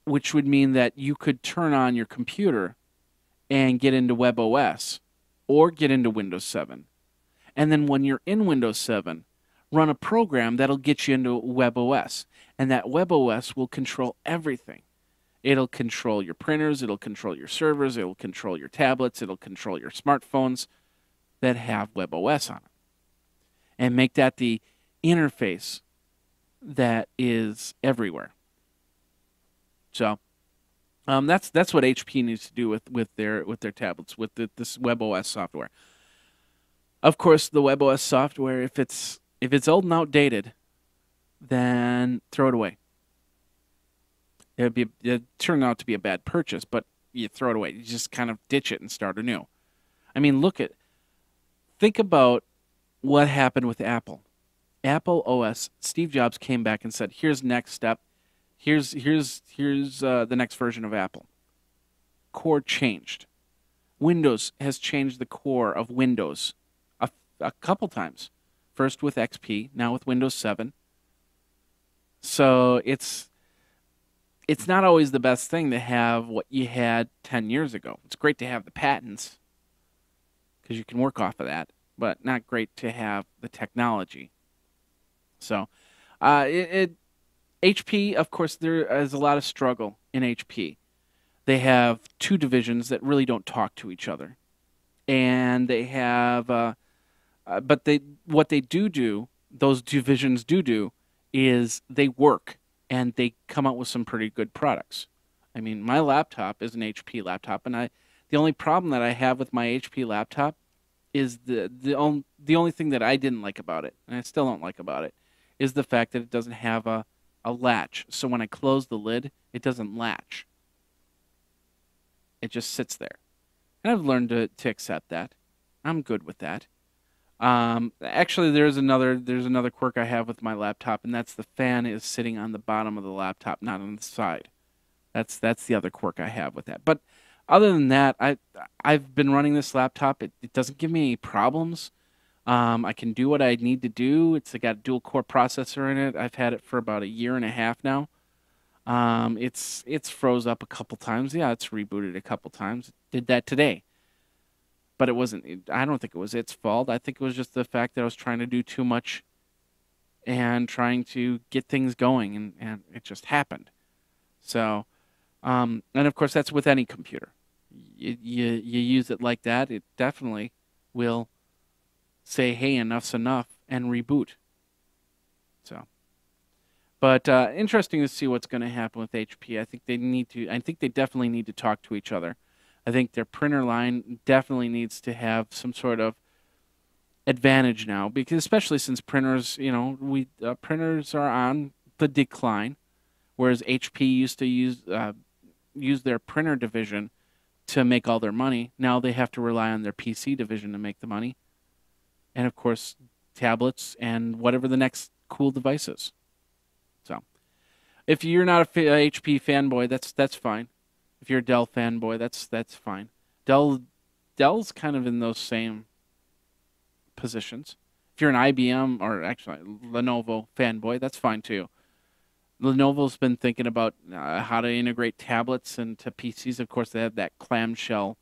which would mean that you could turn on your computer and get into WebOS or get into Windows 7. And then when you're in Windows 7, run a program that'll get you into WebOS. And that WebOS will control everything. It'll control your printers, it'll control your servers, it'll control your tablets, it'll control your smartphones that have WebOS on it. And make that the interface that is everywhere. So that's what HP needs to do with their tablets, with this WebOS software. Of course, the WebOS software, if it's old and outdated, then throw it away. It'd turn out to be a bad purchase, but you throw it away. You just kind of ditch it and start anew. I mean, think about what happened with Apple. Apple OS. Steve Jobs came back and said, "Here's next step. Here's the next version of Apple." Core changed. Windows has changed the core of Windows a couple times. First with XP, now with Windows 7. So it's not always the best thing to have what you had 10 years ago. It's great to have the patents because you can work off of that, but not great to have the technology. So HP, of course, there is a lot of struggle in HP. They have two divisions that really don't talk to each other. And they have, what they do, those divisions do, is they work and they come out with some pretty good products. I mean, my laptop is an HP laptop, and the only problem that I have with my HP laptop is the only thing that I didn't like about it, and I still don't like about it, is the fact that it doesn't have a latch. So when I close the lid, it doesn't latch. It just sits there. And I've learned to accept that. I'm good with that. Actually, there's another quirk I have with my laptop, and that's the fan is sitting on the bottom of the laptop, not on the side. That's the other quirk I have with that. But other than that, I've been running this laptop. It doesn't give me any problems. I can do what I need to do. It's got a dual core processor in it. I've had it for about 1.5 years now. It's froze up a couple times. Yeah, it's rebooted a couple times. Did that today. But it wasn't, I don't think it was its fault. I think it was just the fact that I was trying to do too much and trying to get things going, and it just happened. So, and of course, that's with any computer. You use it like that, it definitely will say, hey, enough's enough, and reboot. So, but interesting to see what's going to happen with HP. I think they definitely need to talk to each other. I think their printer line definitely needs to have some sort of advantage now, because especially since printers, printers are on the decline, whereas HP used to use their printer division to make all their money. Now they have to rely on their PC division to make the money, and of course, tablets and whatever the next cool device is. So, if you're not a HP fanboy, that's fine. If you're a Dell fanboy, that's fine. Dell's kind of in those same positions. If you're an IBM or actually Lenovo fanboy, that's fine too. Lenovo's been thinking about how to integrate tablets into PCs. Of course, they have that clamshell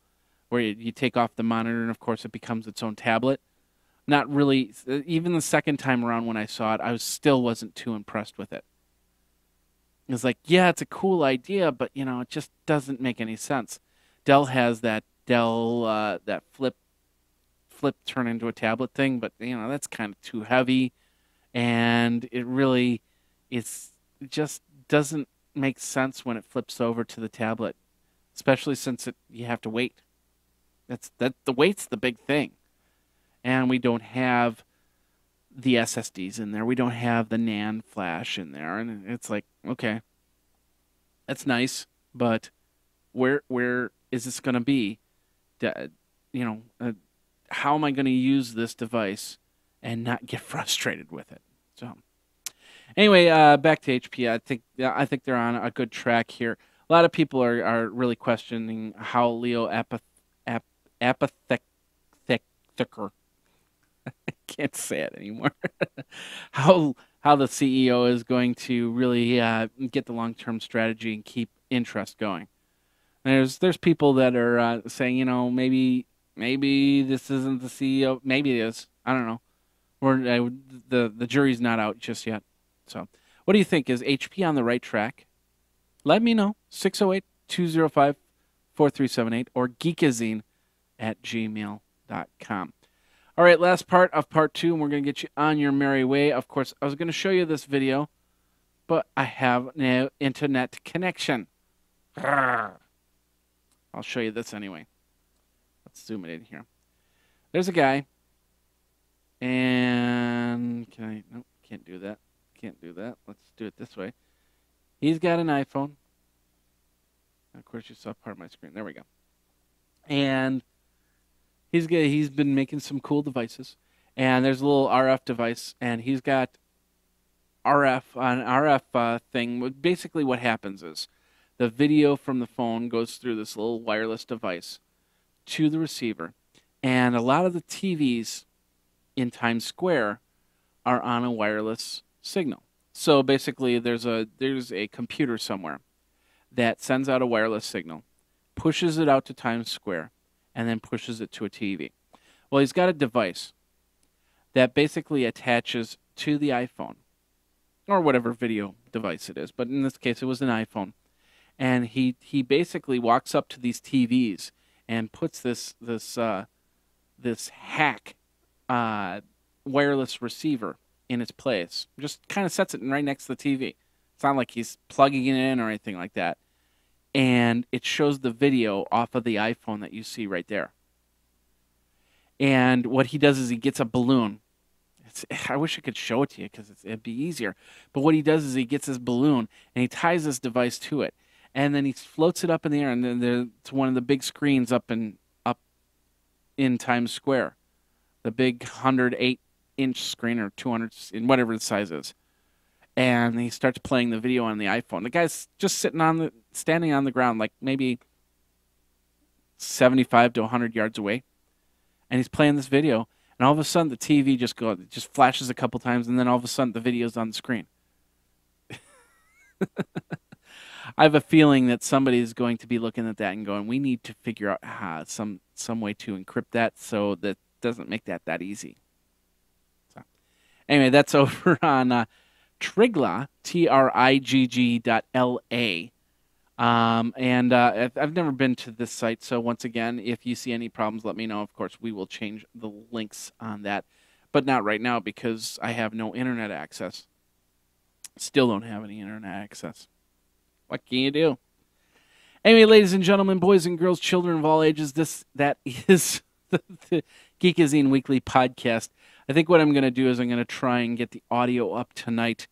where you take off the monitor and, of course, it becomes its own tablet. Not really. Even the second time around when I saw it, I still wasn't too impressed with it. It's like, yeah, it's a cool idea, but, it just doesn't make any sense. Dell has that that flip turn into a tablet thing, but, that's kind of too heavy, and it just doesn't make sense when it flips over to the tablet, especially since you have to wait. The wait's the big thing, and we don't have the SSDs in there. We don't have the NAND flash in there, and it's like, okay, that's nice, but where is this going to be? How am I going to use this device and not get frustrated with it? So, anyway, back to HP. I think they're on a good track here. A lot of people are really questioning how Leo apathetic. I can't say it anymore. how the CEO is going to really get the long-term strategy and keep interest going. There's people that are saying, maybe this isn't the CEO. Maybe it is. I don't know. The jury's not out just yet. So, what do you think? Is HP on the right track? Let me know. 608-205-4378 or geekazine@gmail.com. All right, last part of part 2, and we're going to get you on your merry way. Of course, I was going to show you this video, but I have no internet connection. I'll show you this anyway. Let's zoom it in here. There's a guy, and nope, can't do that. Can't do that. Let's do it this way. He's got an iPhone. Of course, you saw part of my screen. There we go. And he's been making some cool devices. And there's a little RF device, and he's got an RF thing. Basically, what happens is the video from the phone goes through this little wireless device to the receiver, and a lot of the TVs in Times Square are on a wireless signal. So basically, there's a computer somewhere that sends out a wireless signal, pushes it out to Times Square, and then pushes it to a TV. Well, he's got a device that basically attaches to the iPhone, or whatever video device it is, but in this case, it was an iPhone. And he basically walks up to these TVs and puts this hack wireless receiver in its place. Just kind of sets it right next to the TV. It's not like he's plugging it in or anything like that. And it shows the video off of the iPhone that you see right there. And what he does is he gets a balloon. I wish I could show it to you because it'd be easier. But what he does is he gets this balloon and he ties this device to it. And then he floats it up in the air, and then to one of the big screens up in Times Square. The big 108-inch screen, or 200, whatever the size is. And he starts playing the video on the iPhone. The guy's just standing on the ground, like maybe 75 to 100 yards away. And he's playing this video, and all of a sudden the TV just flashes a couple times, and then all of a sudden the video's on the screen. I have a feeling that somebody is going to be looking at that and going, we need to figure out some way to encrypt that so that doesn't make that easy. So anyway, that's over on Trigla, TRIGG.LA. And I've never been to this site, so once again, if you see any problems, let me know. Of course, we will change the links on that, but not right now because I have no internet access. Still don't have any internet access. What can you do? Anyway, ladies and gentlemen, boys and girls, children of all ages, that is the Geekazine Weekly Podcast. I think what I'm going to do is I'm going to try and get the audio up tonight,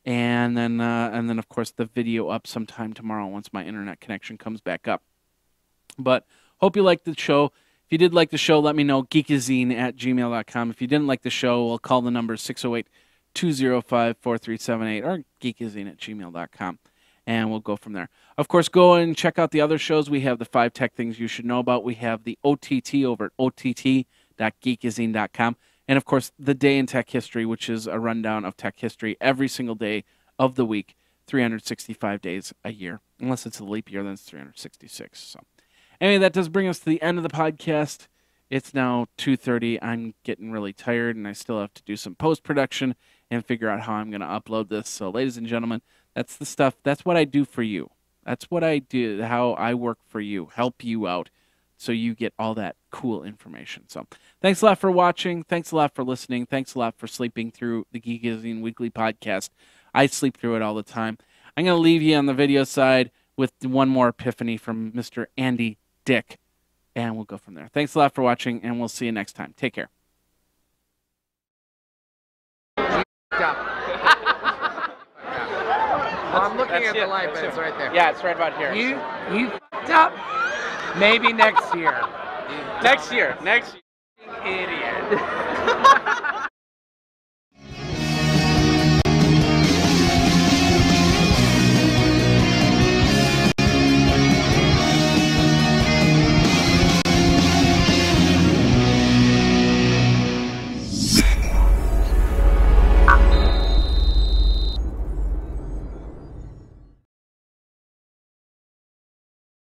and then of course the video up sometime tomorrow once my internet connection comes back up. But hope you liked the show. If you did like the show, let me know. Geekazine@gmail.com. If you didn't like the show, we'll call the number 608-205-4378 or geekazine@gmail.com. And we'll go from there. Of course, go and check out the other shows. We have the 5 Tech Things You Should Know About. We have the OTT over at ott.geekazine.com. And, of course, the Day in Tech History, which is a rundown of tech history every single day of the week, 365 days a year. Unless it's a leap year, then it's 366. So, anyway, that does bring us to the end of the podcast. It's now 2:30. I'm getting really tired, and I still have to do some post-production and figure out how I'm going to upload this. So, ladies and gentlemen, that's the stuff. That's what I do for you. That's what I do, how I work for you, help you out so you get all that cool information. So thanks a lot for watching. Thanks a lot for listening. Thanks a lot for sleeping through the Geekazine Weekly Podcast. I sleep through it all the time. I'm going to leave you on the video side with one more epiphany from Mr. Andy Dick, and we'll go from there. Thanks a lot for watching, and we'll see you next time. Take care. I'm looking at the light, but it's right there. Yeah, it's right about here. You f***ed up. Maybe next year. Next year. Idiot.